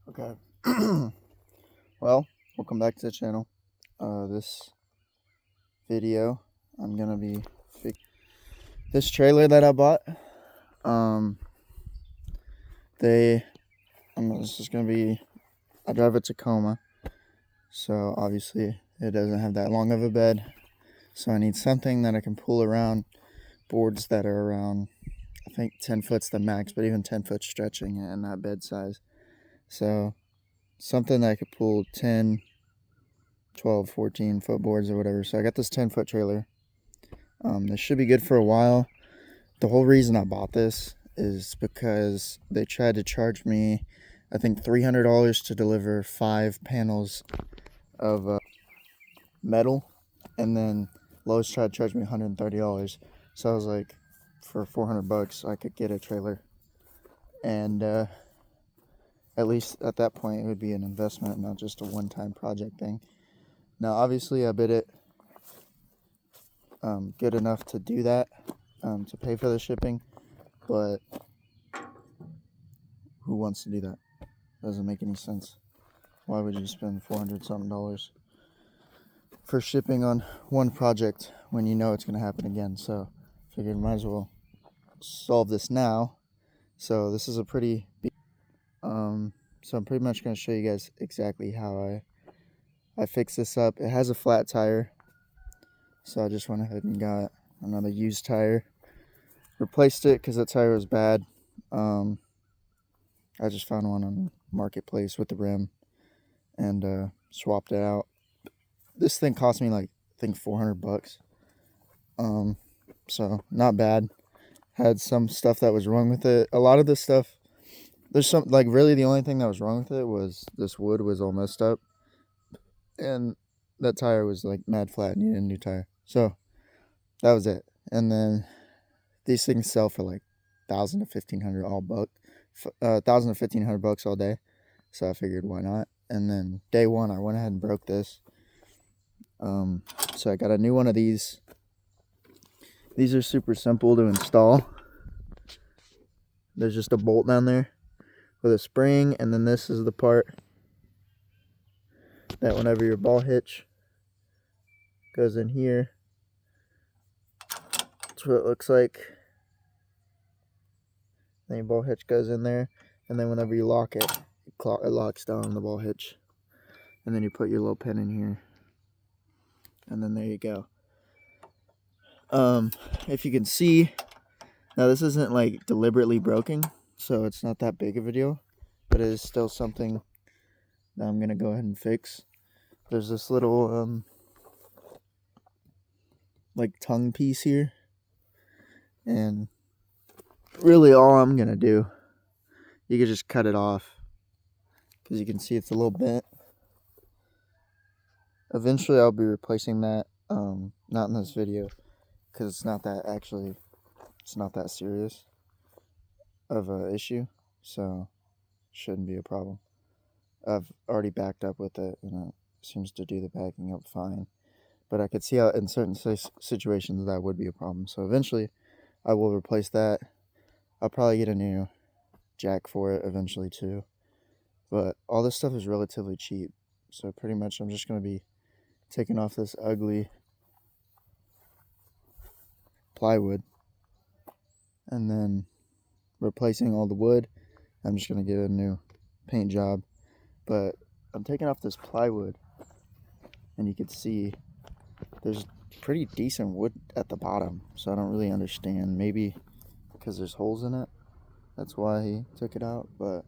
Okay. Well, welcome back to the channel. This video, I'm gonna be this trailer that I bought. This is gonna be. I drive a Tacoma, so obviously it doesn't have that long of a bed. So I need something that I can pull around. Boards that are around, I think 10 foot's the max, but even 10 foot stretching and that bed size. So something that I could pull 10, 12, 14 foot boards or whatever. So I got this 10 foot trailer. This should be good for a while. The whole reason I bought this is because they tried to charge me, I think, $300 to deliver 5 panels of metal, and then Lowe's tried to charge me $130. So I was like, for $400 I could get a trailer, and at least at that point it would be an investment, not just a one-time project thing. Now obviously I bid it good enough to do that, to pay for the shipping, but who wants to do that? Doesn't make any sense. Why would you spend $400 something for shipping on one project when you know it's going to happen again? So figured might as well solve this now. So this is a pretty big, so I'm pretty much going to show you guys exactly how I fix this up. It has a flat tire, so I just went ahead and got another used tire, replaced it because that tire was bad. I just found one on Marketplace with the rim and swapped it out. This thing cost me like, I think, $400. So not bad. Had some stuff that was wrong with it. A lot of this stuff, there's some, like, really the only thing that was wrong with it was this wood was all messed up, and that tire was like mad flat, needed a new tire. So that was it. And then these things sell for like $1,000 to $1,500 all buck, $1,000 to $1,500 all day. So I figured, why not? And then day one, I went ahead and broke this. So I got a new one of these. These are super simple to install. There's just a bolt down there with a spring, and then this is the part that whenever your ball hitch goes in here, that's what it looks like. Then your ball hitch goes in there, and then whenever you lock it, it locks down the ball hitch, and then you put your little pin in here, and then there you go. If you can see, now this isn't like deliberately broken, so it's not that big of a deal, but it is still something that I'm gonna go ahead and fix. There's this little like tongue piece here, and really all I'm gonna do, you could just cut it off, because you can see it's a little bent. Eventually I'll be replacing that, not in this video, because it's not that serious of a issue, so shouldn't be a problem. I've already backed up with it, and it seems to do the backing up fine, but I could see how in certain situations that would be a problem. So eventually I will replace that. I'll probably get a new jack for it eventually too, but all this stuff is relatively cheap, so pretty much I'm just going to be taking off this ugly plywood and then replacing all the wood. I'm just going to get a new paint job, but I'm taking off this plywood, and you can see there's pretty decent wood at the bottom, so I don't really understand. Maybe because there's holes in it, that's why he took it out. But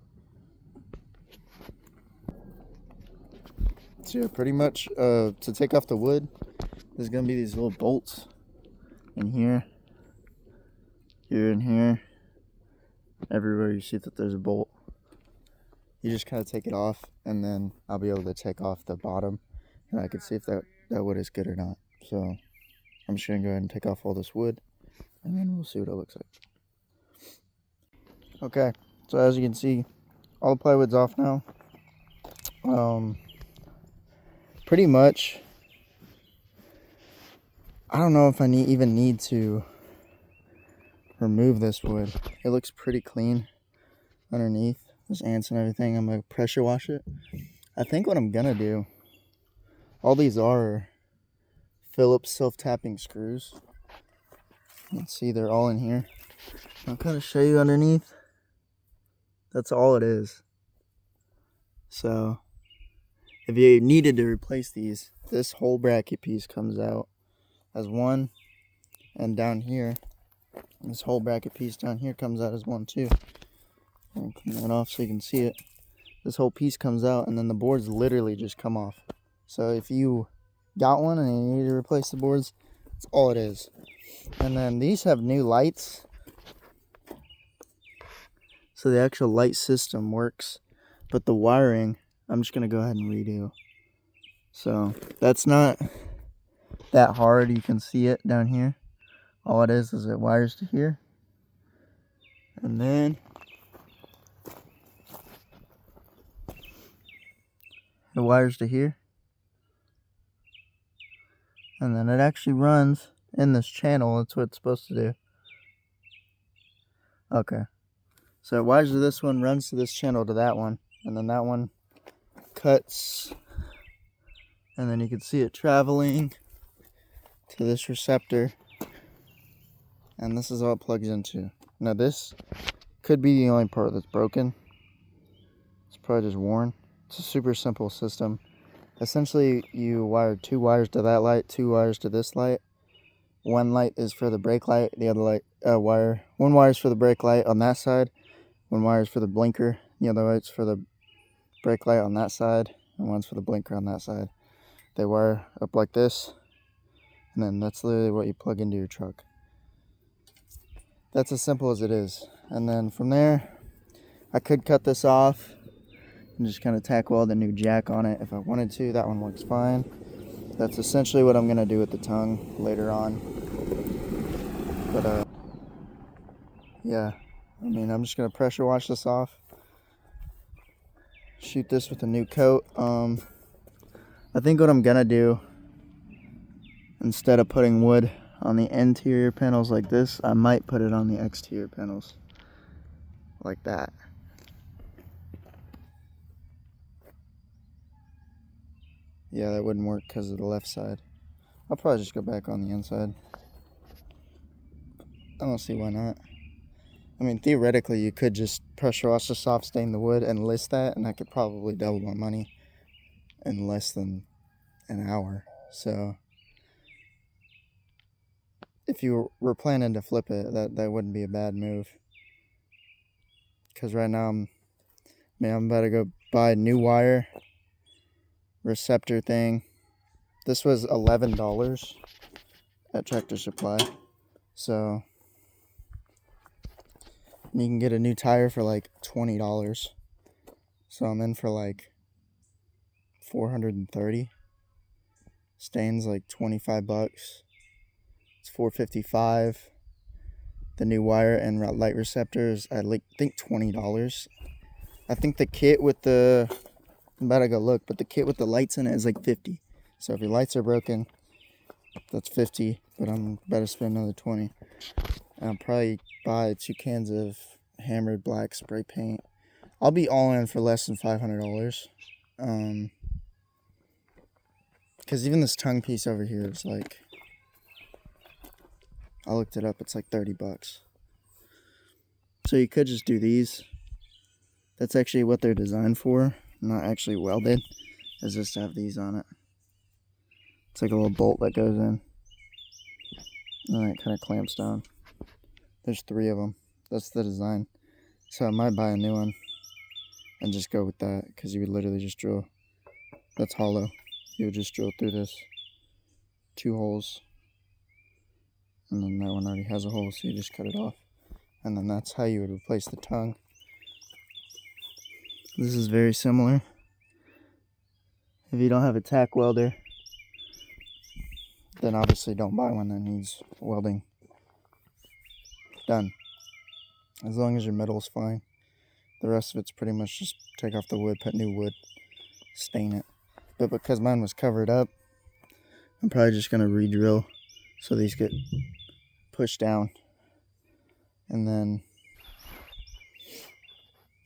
so yeah, pretty much to take off the wood, there's gonna be these little bolts in here, and here. Everywhere you see that there's a bolt, you just kind of take it off, and then I'll be able to take off the bottom, and I can see if that wood is good or not. So I'm just gonna go ahead and take off all this wood, and then we'll see what it looks like. Okay, so as you can see, all the plywood's off now. Pretty much, I don't know if I even need to remove this wood. It looks pretty clean underneath. There's ants and everything. I'm going to pressure wash it. I think what I'm going to do, all these are Phillips self-tapping screws. You can see they're all in here. I'll kind of show you underneath. That's all it is. So if you needed to replace these, this whole bracket piece comes out as one, and down here, this whole bracket piece down here comes out as one too. I'll clean that off so you can see it. This whole piece comes out, and then the boards literally just come off. So if you got one and you need to replace the boards, that's all it is. And then these have new lights. So the actual light system works, but the wiring, I'm just going to go ahead and redo. So that's not that hard. You can see it down here. All it is it wires to here. And then it wires to here. And then it actually runs in this channel. That's what it's supposed to do. Okay. So it wires to this one, runs to this channel to that one. And then that one cuts. And then you can see it traveling to this receptor. And this is all it plugs into. Now this could be the only part that's broken. It's probably just worn. It's a super simple system. Essentially, you wire 2 wires to that light, 2 wires to this light. One light is for the brake light. The other light one wire is for the brake light on that side. One wire is for the blinker. The other light's for the brake light on that side, and one's for the blinker on that side. They wire up like this, and then that's literally what you plug into your truck. That's as simple as it is. And then from there, I could cut this off and just kind of tack weld a new jack on it if I wanted to. That one works fine. That's essentially what I'm going to do with the tongue later on. But yeah, I mean, I'm just going to pressure wash this off. Shoot this with a new coat. I think what I'm going to do, instead of putting wood on the interior panels like this, I might put it on the exterior panels like that. Yeah, that wouldn't work because of the left side. I'll probably just go back on the inside. I don't see why not. I mean, theoretically, you could just pressure wash the soft stain the wood and list that, and I could probably double my money in less than an hour. So if you were planning to flip it, that wouldn't be a bad move. Because right now, I'm about to go buy a new wire receptor thing. This was $11 at Tractor Supply. So you can get a new tire for like $20. So I'm in for like $430. Stains like $25. It's $455. The new wire and light receptors, I think $20. I think the kit with the, I'm about to go look, but the kit with the lights in it is like $50. So if your lights are broken, that's $50, but I'm about to spend another $20. And I'll probably buy 2 cans of hammered black spray paint. I'll be all in for less than $500. Because even this tongue piece over here is like, I looked it up, it's like $30. So you could just do these. That's actually what they're designed for, not actually welded. Is just to have these on it. It's like a little bolt that goes in, and then it kind of clamps down. There's 3 of them. That's the design. So I might buy a new one and just go with that, because you would literally just drill. That's hollow. You would just drill through this 2 holes, and then that one already has a hole, so you just cut it off. And then that's how you would replace the tongue. This is very similar. If you don't have a tack welder, then obviously don't buy one that needs welding done. As long as your metal's fine. The rest of it's pretty much just take off the wood, put new wood, stain it. But because mine was covered up, I'm probably just going to re-drill so these get pushed down. And then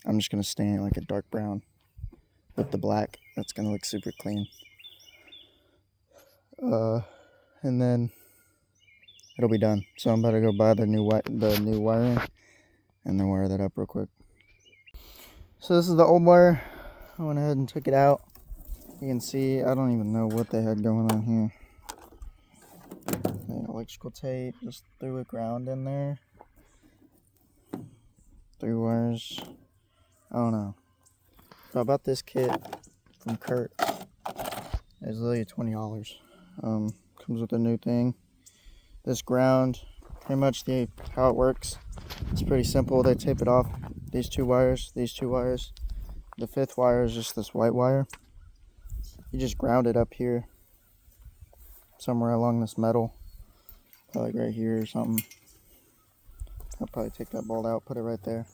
I'm just going to stain it like a dark brown with the black. That's going to look super clean. And then it'll be done. So I'm about to go buy the new wiring and then wire that up real quick. So this is the old wire. I went ahead and took it out. You can see, I don't even know what they had going on here. Electrical tape, just threw a ground in there. 3 wires. I don't know. So I bought this kit from Kurt. It's literally $20. Comes with a new thing. This ground, pretty much how it works. It's pretty simple. They tape it off. These 2 wires, these 2 wires. The 5th wire is just this white wire. You just ground it up here, somewhere along this metal, probably right here or something. I'll probably take that bolt out, put it right there.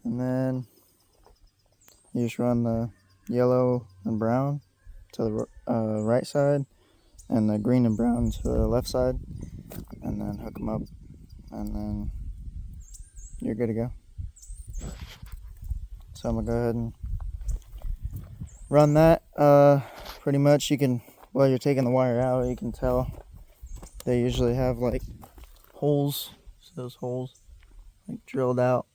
And then you just run the yellow and brown to the right side and the green and brown to the left side, and then hook them up, and then you're good to go. So I'm gonna go ahead and run that. Pretty much you can, while you're taking the wire out, you can tell they usually have like holes. So those holes like drilled out.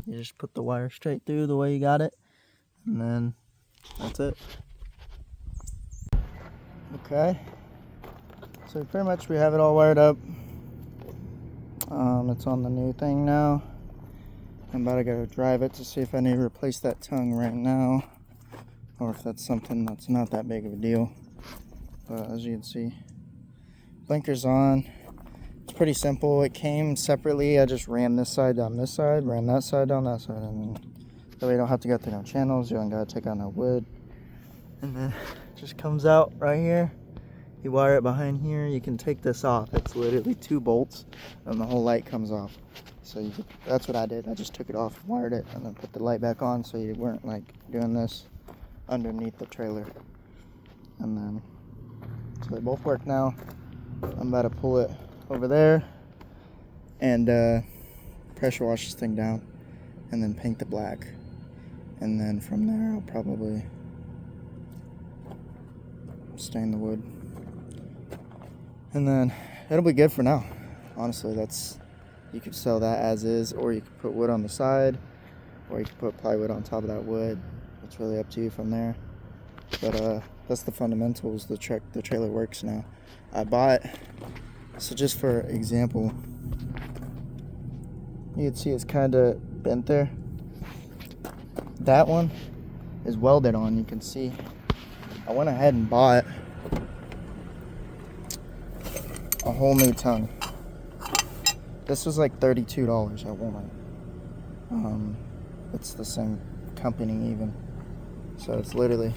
You just put the wire straight through the way you got it, and then that's it. Okay, so pretty much we have it all wired up. It's on the new thing now. I'm about to go drive it to see if I need to replace that tongue right now, or if that's something that's not that big of a deal. But as you can see, blinker's on. It's pretty simple. It came separately. I just ran this side down this side, ran that side down that side, and then that way you don't have to go through no channels. You don't gotta take out no wood. And then it just comes out right here. You wire it behind here. You can take this off. It's literally 2 bolts, and the whole light comes off. So that's what I did. I just took it off, wired it, and then put the light back on, so you weren't like doing this underneath the trailer. And then so they both work now. I'm about to pull it over there and pressure wash this thing down, and then paint the black. And then from there I'll probably stain the wood, and then it'll be good for now. Honestly, you could sell that as is, or you could put wood on the side, or you could put plywood on top of that wood. It's really up to you from there. But that's the fundamentals. The trailer works now. I bought, so just for example, you can see it's kind of bent there. That one is welded on. You can see I went ahead and bought a whole new tongue. This was like $32 at Walmart. It's the same company even, so it's literally,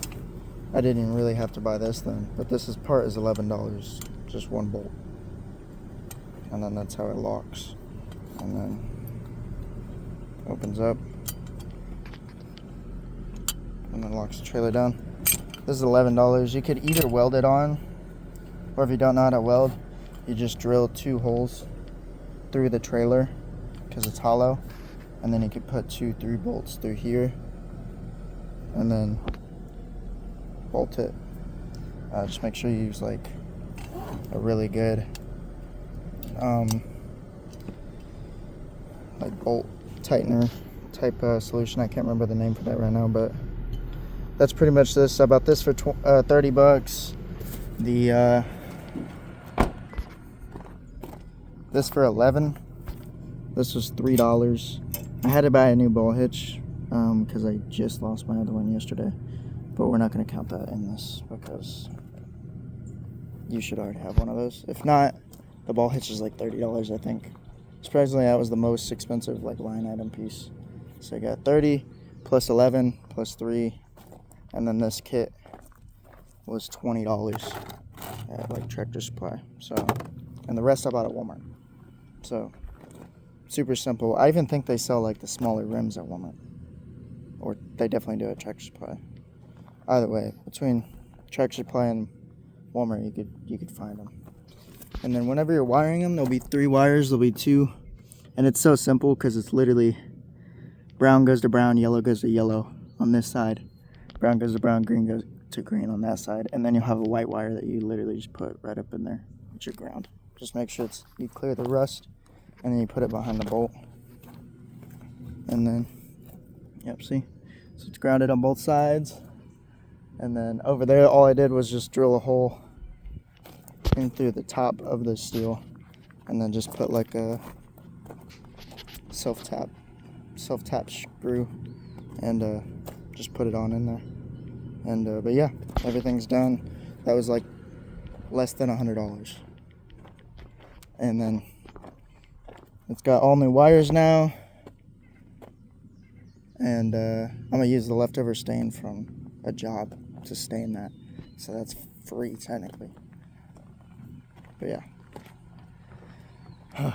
I didn't even really have to buy this then, but this part is $11, just 1 bolt, and then that's how it locks, and then opens up and then locks the trailer down. This is $11. You could either weld it on, or if you don't know how to weld, you just drill 2 holes through the trailer because it's hollow, and then you could put 2-3 bolts through here and then bolt it. Just make sure you use like a really good like bolt tightener type solution. I can't remember the name for that right now, but that's pretty much this. I bought this for $30. The this for $11. This was $3. I had to buy a new ball hitch because I just lost my other one yesterday, but we're not going to count that in this because you should already have one of those. If not, the ball hitch is like $30, I think. Surprisingly, that was the most expensive like line item piece. So I got 30 plus 11 plus 3, and then this kit was $20 at like Tractor Supply. So, and the rest I bought at Walmart. So super simple. I even think they sell like the smaller rims at Walmart, or they definitely do at Tractor Supply. Either way, between Tractor Supply and Walmart, you could find them. And then whenever you're wiring them, there'll be 3 wires. There'll be 2, and it's so simple because it's literally brown goes to brown, yellow goes to yellow on this side. Brown goes to brown, green goes to green on that side. And then you'll have a white wire that you literally just put right up in there. It's your ground. Just make sure you clear the rust, and then you put it behind the bolt. And then, yep, see? So it's grounded on both sides. And then over there, all I did was just drill a hole in through the top of the steel, and then just put like a self-tap screw, and just put it on in there. And but yeah, everything's done. That was like less than $100. And then it's got all new wires now, and I'm gonna use the leftover stain from a job to stain that, so that's free technically. But yeah.